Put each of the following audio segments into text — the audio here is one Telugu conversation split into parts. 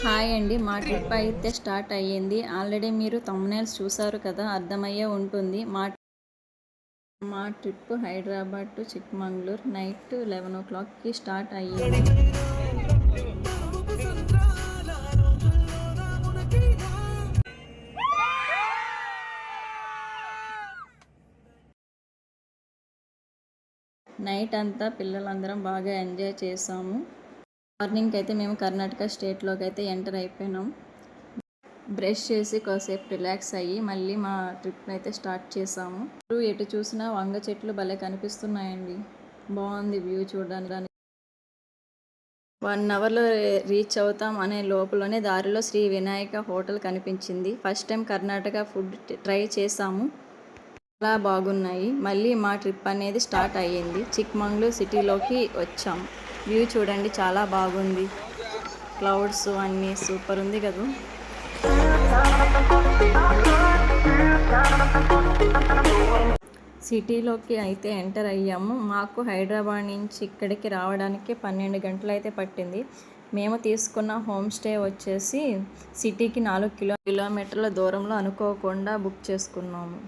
హాయ్ అండి, మా ట్రిప్ అయితే స్టార్ట్ అయ్యింది. ఆల్రెడీ మీరు థంబ్నెయిల్స్ చూసారు కదా, అర్థమయ్యే ఉంటుంది. మా trip Hyderabad to Chikmagalur night 11 o'clockకి స్టార్ట్ అయ్యింది. నైట్ అంతా పిల్లలందరం బాగా ఎంజాయ్ చేసాము. మార్నింగ్ అయితే మేము కర్ణాటక స్టేట్లోకి అయితే ఎంటర్ అయిపోయినాం. బ్రష్ చేసి కాసేపు రిలాక్స్ అయ్యి మళ్ళీ మా ట్రిప్ అయితే స్టార్ట్ చేసాము. ఎటు చూసినా వంగ చెట్లు భలే కనిపిస్తున్నాయండి. బాగుంది వ్యూ చూడడానికి. 1 అవర్లో రీచ్ అవుతాం అనే లోపలనే దారిలో శ్రీ వినాయక హోటల్ కనిపించింది. First time Karnataka food try చేసాము. చాలా బాగున్నాయి. మళ్ళీ మా ట్రిప్ అనేది స్టార్ట్ అయ్యింది. చిక్మంగళూరు సిటీలోకి వచ్చాం. వ్యూ చూడండి, చాలా బాగుంది. క్లౌడ్స్ అన్నీ సూపర్ ఉంది కదా. సిటీలోకి అయితే ఎంటర్ అయ్యాము. మాకు హైదరాబాద్ నుంచి ఇక్కడికి రావడానికి 12 గంటలు అయితే పట్టింది. మేము తీసుకున్న హోమ్ స్టే వచ్చేసి సిటీకి 4 కిలోమీటర్ల దూరంలో అనుకోకుండా బుక్ చేసుకున్నాము.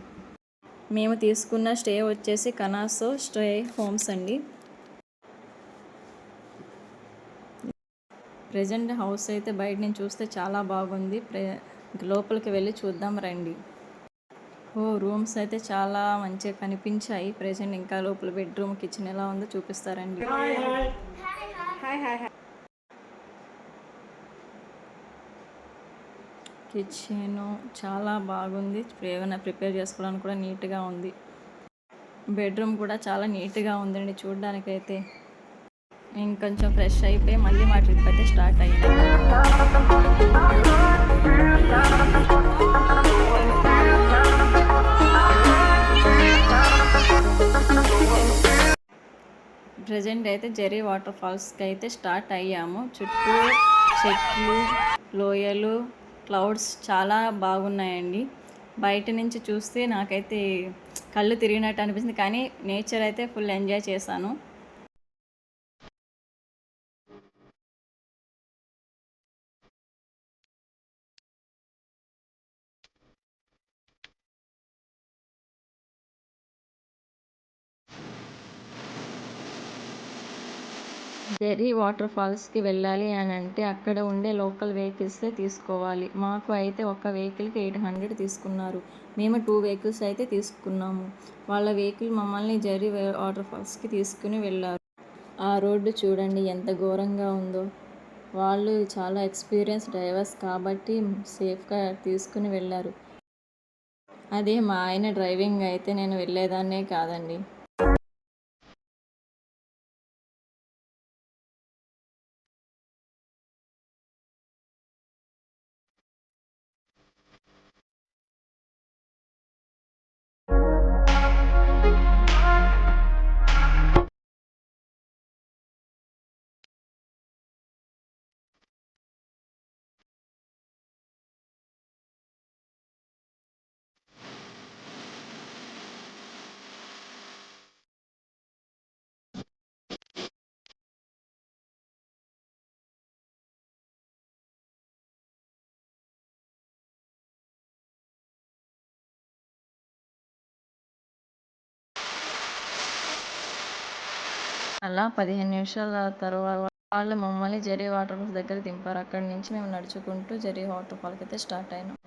మేము తీసుకున్న స్టే వచ్చేసి కనాసో స్టే హోమ్స్ అండి. ప్రజెంట్ హౌస్ అయితే బయట నుంచి చూస్తే చాలా బాగుంది. లోపలికి వెళ్ళి చూద్దాం రండి. రూమ్స్ అయితే చాలా మంచిగా కనిపించాయి. ప్రజెంట్ ఇంకా లోపల బెడ్రూమ్, కిచెన్ ఎలా ఉందో చూపిస్తారండి. కిచెన్ చాలా బాగుంది. ఏమైనా ప్రిపేర్ చేసుకోవడానికి కూడా నీట్గా ఉంది. బెడ్రూమ్ కూడా చాలా నీట్గా ఉందండి చూడడానికైతే. ఇంకొంచెం ఫ్రెష్ అయిపోయి మళ్ళీ మా ట్రిప్ అయితే స్టార్ట్ అయ్యింది. ప్రజెంట్ అయితే జెర్రీ వాటర్ ఫాల్స్కి అయితే స్టార్ట్ అయ్యాము. చుట్టూ చెట్లు, లోయలు, క్లౌడ్స్ చాలా బాగున్నాయండి. బయట నుంచి చూస్తే నాకైతే కళ్ళు తిరిగినట్టు అనిపిస్తుంది, కానీ నేచర్ అయితే ఫుల్ ఎంజాయ్ చేశాను. జెర్రీ వాటర్ ఫాల్స్కి వెళ్ళాలి అని అంటే అక్కడ ఉండే లోకల్ వెహికల్సే తీసుకోవాలి. మాకు అయితే ఒక వెహికల్కి 800 తీసుకున్నారు. మేము 2 వెహికల్స్ అయితే తీసుకున్నాము. వాళ్ళ వెహికల్ మమ్మల్ని జెర్రీ వాటర్ ఫాల్స్కి తీసుకుని వెళ్ళారు. ఆ రోడ్డు చూడండి ఎంత ఘోరంగా ఉందో. వాళ్ళు చాలా ఎక్స్పీరియన్స్ డ్రైవర్స్ కాబట్టి సేఫ్గా తీసుకుని వెళ్ళారు. అదే మా ఆయన డ్రైవింగ్ అయితే నేను వెళ్ళేదాన్నే కాదండి. అలా 15 నిమిషాల తర్వాత వాళ్ళు మమ్మల్ని జెర్రీ వాటర్ ఫాల్స్ దగ్గర దింపారు. అక్కడి నుంచి మేము నడుచుకుంటూ జెర్రీ వాటర్ ఫాల్కి అయితే స్టార్ట్ అయినాం.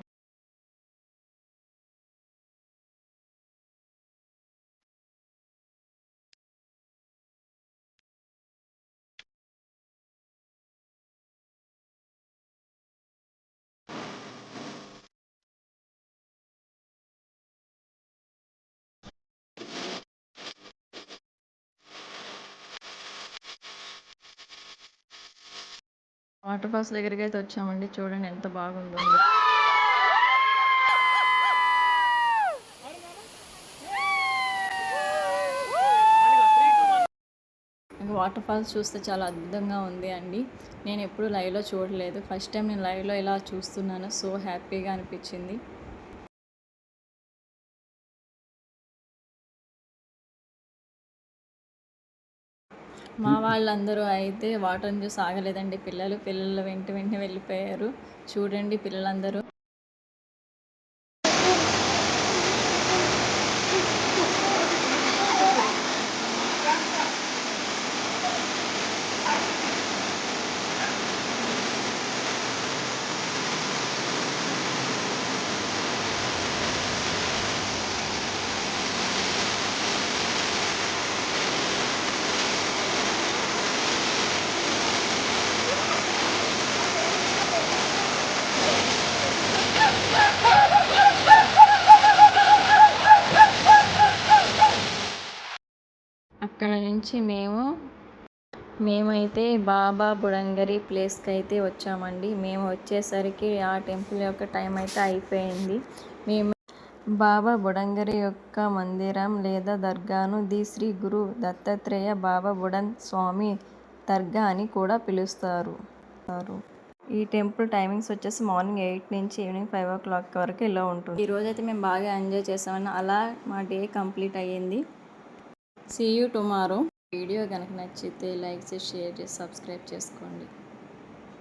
వాటర్ ఫాల్స్ దగ్గరికి అయితే వచ్చామండి. చూడండి ఎంత బాగుందో. వాటర్ ఫాల్స్ చూస్తే చాలా అద్భుతంగా ఉంది అండి. నేను ఎప్పుడు లైవ్లో చూడలేదు. ఫస్ట్ టైం నేను లైవ్లో ఇలా చూస్తున్నాను. సో హ్యాపీగా అనిపించింది. మా వాళ్ళందరూ అయితే వాటర్ని చూసి ఆగలేదండి. పిల్లలు వెంట వెంటనే వెళ్ళిపోయారు. చూడండి పిల్లలందరూ. అక్కడ నుంచి మేమైతే బాబా బుడంగరి ప్లేస్కి అయితే వచ్చామండి. మేము వచ్చేసరికి ఆ టెంపుల్ యొక్క టైం అయితే అయిపోయింది. మేము బాబా బుడంగరి యొక్క మందిరం లేదా దర్గాను ది శ్రీ గురు దత్తాత్రేయ బాబా బుడన్ స్వామి దర్గా అని కూడా పిలుస్తారు. ఈ టెంపుల్ టైమింగ్స్ వచ్చేసి మార్నింగ్ 8 నుంచి ఈవినింగ్ 5 o'clock వరకు ఇలా ఉంటుంది. ఈరోజైతే మేము బాగా ఎంజాయ్ చేసామని అలా మా డే కంప్లీట్ అయ్యింది. See you tomorrow. వీడియో కనుక నచ్చితే లైక్ చేసి షేర్ చేసి సబ్స్క్రైబ్ చేసుకోండి.